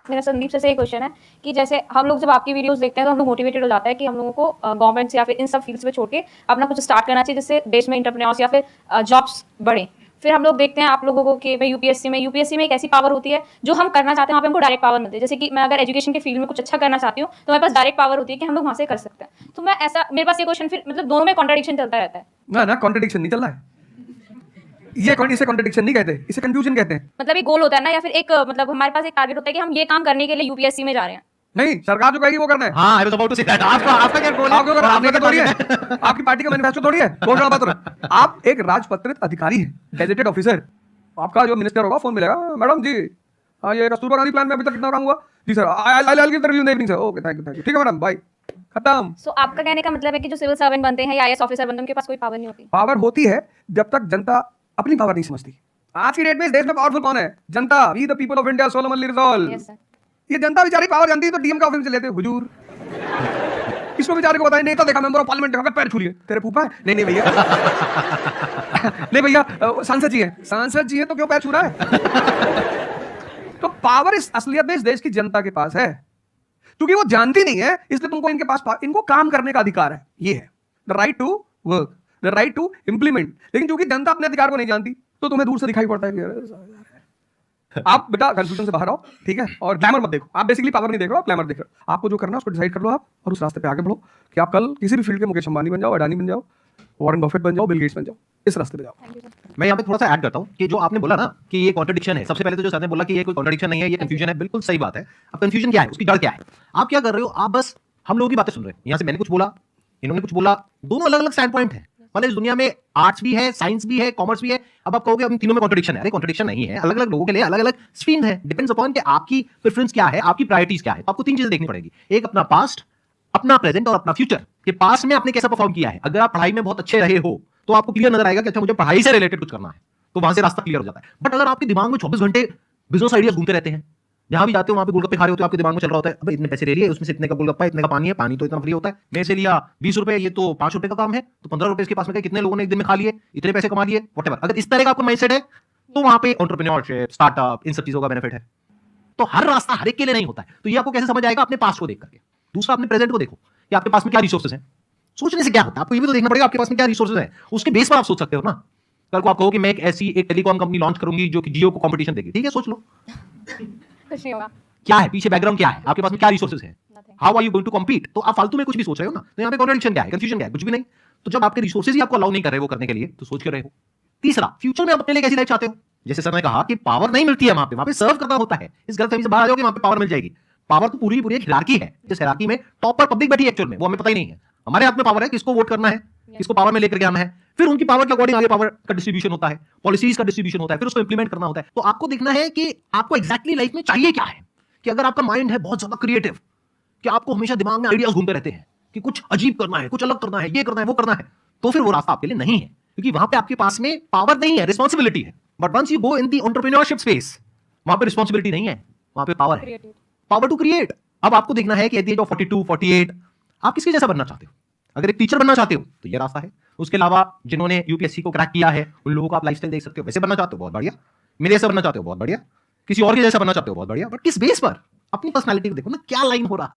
मेरा संदीप सर से एक क्वेश्चन है कि जैसे हम लोग जब आपकी वीडियोस देखते हैं तो हम लोग मोटिवेटेड हो जाता है कि हम लोगों को गवर्नमेंट या फिर इन सब फील्ड्स में छोड़ के अपना कुछ स्टार्ट करना चाहिए जिससे देश में एंटरप्रेन्योर्स या फिर जॉब्स बढ़े। फिर हम लोग देखते हैं आप लोगों को कि मैं यूपीएससी में एक ऐसी पावर होती है जो हम करना चाहते हैं वहाँ पे हमको डायरेक्ट पावर मिलती है। जैसे कि मैं अगर एजुकेशन के फील्ड में कुछ अच्छा करना चाहती हूँ तो मेरे पास डायरेक्ट पावर होती है कि हम लोग वहाँ से कर सकते हैं। तो मैं ऐसा मेरे पास ये क्वेश्चन फिर मतलब दोनों में कॉन्ट्रडिक्शन चलता रहता है। ना ना कॉन्ट्रडिक्शन नहीं चल रहा है, इसे कॉन्ट्रडिक्शन नहीं कहते, इसे कंफ्यूजन कहते हैं। मतलब एक गोल होता है ना या फिर एक मतलब हमारे पास एक टारगेट होता है कि हम ये काम करने के लिए यूपीएससी में जा रहे हैं। नहीं, सरकार जो कहेगी वो करना है। हाँ, I was about to say that. आपका क्या गोल है? आपको आपका क्या थोड़ी है, आपकी पार्टी का मैनिफेस्टो थोड़ी है, बहुत बड़ा बात हो रहा है। आप एक राजपत्रित अधिकारी हैं, गेजेटेड ऑफिसर। आपका जो मिनिस्टर होगा फोन मिलेगा, मैडम जी हाँ ये कस्तूरबा गांधी प्लान में अभी तक कितना काम हुआ जी sir, I give the review in the evening sir, okay thank you ठीक है मैडम बाय, खत्म। सो आपका कहने का मतलब है कि जो सिविल सर्वेंट बनते हैं या आईएएस ऑफिसर बनते हैं उनके पास कोई पावर नहीं होती। पावर होती है जब तक जनता अपनी पावर नहीं समझती। आज की डेट में इस देश में पावरफुल कौन है? जनता। We the people of India solemnly resolve. Yes sir. ये जनता बेचारी पावर जानती है तो डीएम का ऑफिस से लेते हैं हुजूर। इसको बेचारे को बताया नेता देखा, मेंबर ऑफ पार्लियामेंट देखा, पैर छू लिए, तेरे फूफा है? नहीं भैया नहीं भैया सांसद जी है, सांसद जी है तो क्यों पैर छू रहा है? तो पावर इस असलियत में इस देश की जनता के पास है, क्योंकि वो जानती नहीं है इसलिए तुमको इनके पास इनको काम करने का अधिकार है। ये है the right to work, the right to implement. लेकिन क्योंकि जनता अपने अधिकार को नहीं जानती तो तुम्हें दूर से दिखाई पड़ता है कि आप बेटा कंफ्यूजन से बाहर आओ, ठीक है, और ग्लैमर मत देखो। आप बेसिकली पावर नहीं देख रहे हो, आप ग्लैमर देख रहे हो। आपको जो करना है उसको डिसाइड कर लो आप, और उस रास्ते पे आगे बढ़ो कि आप कल किसी भी फील्ड के मुकेश अंबानी बन जाओ, अडानी बन जाओ, वॉरेन बफेट बन जाओ, बिल गेट्स बन जाओ, इस रास्ते पे जाओ। मैं यहाँ पे थोड़ा सा ऐड करता हूँ कि जो आपने बोला ना कि ये कॉन्ट्रडिक्शन है, सबसे पहले तो जो सर ने बोला कि ये कोई कॉन्ट्रडिक्शन नहीं है, ये कंफ्यूजन है, बिल्कुल सही बात है। अब कंफ्यूजन क्या है, उसकी जड़ क्या है? आप क्या कर रहे हो, आप बस हम लोगों की बातें सुन रहे हैं। यहाँ से मैंने कुछ बोला, इन्होंने कुछ बोला, दोनों अलग अलग स्टैंड पॉइंट है। मतलब इस दुनिया में आर्ट्स भी है, साइंस भी है, कॉमर्स भी है। अब आप कहोगे अब इन तीनों में कॉन्ट्रडिक्शन है। अरे कॉन्ट्रडिक्शन नहीं है, अलग अलग लोगों के लिए अलग अलग स्ट्रीम है। डिपेंड्स अपॉन कि आपकी प्रेफरेंस क्या है, आपकी प्रायोरिटीज क्या है। तो आपको तीन चीजें देखनी पड़ेगी, एक अपना पास्ट, अपना प्रेजेंट और अपना फ्यूचर। कि पास्ट में आपने कैसा परफॉर्म किया है। अगर आप पढ़ाई में बहुत अच्छे रहे हो तो आपको क्लियर नजर आएगा कि अच्छा मुझे पढ़ाई से रिलेटेड कुछ करना है, तो वहां से रास्ता क्लियर हो जाता है। बट अगर आपके दिमाग में 24 घंटे बिजनेस आइडियाज घूमते रहते हैं, जहां भी जाते हो वहां पे गोलगप्पे खा रहे होते हो, आपके दिमाग में चल रहा होता है अब इतने पैसे ले लिए, उसमें से इतने का गोलगप्पा, इतने का पानी है, पानी तो इतना फ्री होता है, मेरे से लिया 20 रुपए, ये तो 5 रुपए का काम है, तो 15 रुपए इसके पास में गए, कितने लोगों ने एक दिन में खा लिए, इतने पैसे कमा लिए, व्हाटएवर। अगर इस तरह का आपका माइंडसेट है तो वहां पे एंटरप्रेन्योरशिप, स्टार्टअप, इन सब चीजों का बेनिफिट है। तो हर रास्ता हर एक के लिए नहीं होता है। तो ये आपको कैसे समझ आएगा? अपने पास्ट को देख करके। दूसरा, अपने प्रेजेंट को देखो कि आपके पास में क्या रिसोर्सेज हैं। सोचने से क्या होता है, आपको ये भी तो देखना पड़ेगा आपके पास में क्या रिसोर्सेज है, उसके बेस पर आप सोच सकते हो ना। कल को आप कहो कि मैं एक टेलीकॉम कंपनी लॉन्च करूंगी जो कि जियो को कंपटीशन देगी, ठीक है, सोच लो कुछ नहीं होगा। क्या है पीछे, बैकग्राउंड क्या है, आपके पास में क्या रिसोर्सेज है, how are you going to compete. तो आप फालतू में कुछ भी सोच रहे हो ना, तो यहाँ पे कॉन्ट्रडिक्शन क्या है, कंफ्यूजन क्या है, कुछ भी नहीं। तो जब आपके रिसोर्सेज ही आपको अलाउ नहीं कर रहे वो करने के लिए, तो सोच कर रहे हो। तीसरा, फ्यूचर में आप अपने लिए कैसी लाइफ चाहते हो। जैसे सर ने कहा कि पावर नहीं मिलती है वहां पे सर्व करना होता है। इस गलतफहमी से बाहर आ जाओगे, वहां पे पावर मिल जाएगी। पावर तो पूरी एक हिरार्की है, जिस हिरार्की में टॉप पर पब्लिक बैठी है एक्चुअल में, वो हमें पता ही नहीं है। हमारे हाथ में पावर है, किसको वोट करना है, किसको पावर में लेकर के आना है, फिर उनकी पावर के अकॉर्डिंग आगे पावर का डिस्ट्रीब्यूशन होता है, पॉलिसीज का डिस्ट्रीब्यूशन होता है, फिर उसको इंप्लीमेंट करना होता है। तो आपको देखना है कि आपको एग्जैक्टली लाइफ में चाहिए क्या है। कि अगर आपका माइंड है बहुत ज्यादा क्रिएटिव, कि आपको हमेशा दिमाग में आइडियाज घूमते रहते हैं कि कुछ अजीब करना है, कुछ अलग करना है, ये करना है, वो करना है, तो फिर वो रास्ता आपके लिए नहीं है, क्योंकि वहां पे आपके पास में पावर नहीं है, रिस्पॉन्सिबिलिटी है। But once you go in the entrepreneurship space, वहां पे रिस्पॉन्सिबिलिटी नहीं है, वहां पे पावर है, पावर टू क्रिएट। अब आपको देखना है कि एट द एज ऑफ 42, 48 आप किसके जैसा बनना चाहते हो। अगर एक टीचर बनना चाहते हो तो ये रास्ता है। उसके अलावा जिन्होंने यूपीएससी को क्रैक किया है उन लोगों का आप लाइफस्टाइल देख सकते हो। वैसे बनना चाहते हो, बहुत बढ़िया। मेरे जैसा बनना चाहते हो, बहुत बढ़िया। किसी और के जैसा बनना चाहते हो, बहुत बढ़िया। बट किस बेस पर? अपनी पर्सनालिटी को देखो ना, क्या लाइन हो रहा है।